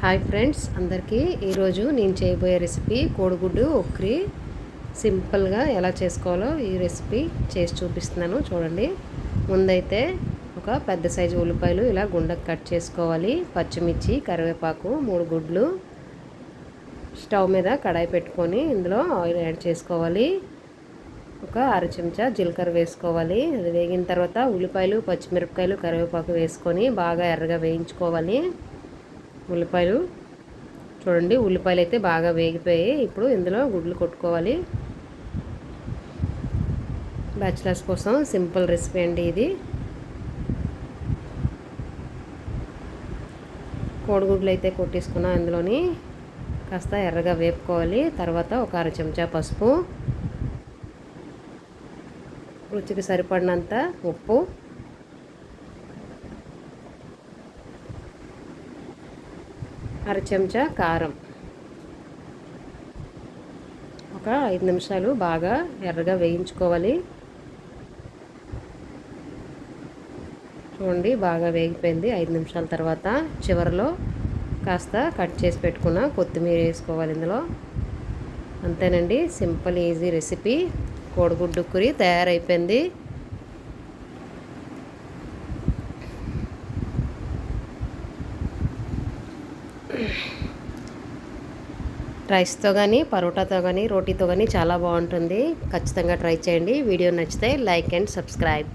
Hi friends అందరికీ ఈరోజు నేను చేయబోయే రెసిపీ కోడిగుడ్డు ఉక్కిరి సింపుల్గా ఎలా చేసుకోవాలో ఈ రెసిపీ చేసి చూపిస్తున్నాను చూడండి. ముందైతే ఒక పెద్ద సైజు ఉల్లిపాయలు ఇలా గుండకు కట్ చేసుకోవాలి. పచ్చిమిర్చి, కరివేపాకు, 3 గుడ్లు. స్టవ్ మీద కడాయి పెట్టుకొని ఇందులో ఆయిల్ యాడ్ చేసుకోవాలి. ఒక అర చెంచా జీలకర్ర వేసుకోవాలి. అది వేగిన తర్వాత ఉల్లిపాయలు, పచ్చిమిరపకాయలు, కరివేపాకు వేసుకొని బాగా ఎర్రగా వేయించుకోవాలి. ఉల్లిపాయలు చూడండి, ఉల్లిపాయలు అయితే బాగా వేగిపోయాయి. ఇప్పుడు ఇందులో గుడ్లు కొట్టుకోవాలి. బ్యాచిలర్స్ కోసం సింపుల్ రెసిపీ అండి ఇది. కోడిగుడ్లు అయితే కొట్టేసుకున్నా అందులోని కాస్త ఎర్రగా వేపుకోవాలి. తర్వాత ఒక అర చెంచా పసుపు, రుచికి సరిపడినంత ఉప్పు, అర చెంచా కారం, ఒక 5 నిమిషాలు బాగా ఎర్రగా వేయించుకోవాలి. చూడండి బాగా వేగిపోయింది. 5 నిమిషాల తర్వాత చివరిలో కాస్త కట్ చేసి పెట్టుకున్న కొత్తిమీర వేసుకోవాలి ఇందులో. అంతేనండి, సింపుల్ ఈజీ రెసిపీ కోడిగుడ్డు ఉక్కిరి తయారైపోయింది. రైస్తో కానీ, పరోటాతో కానీ, రోటీతో కానీ చాలా బాగుంటుంది. ఖచ్చితంగా ట్రై చేయండి. వీడియో నచ్చితే లైక్ అండ్ సబ్స్క్రైబ్.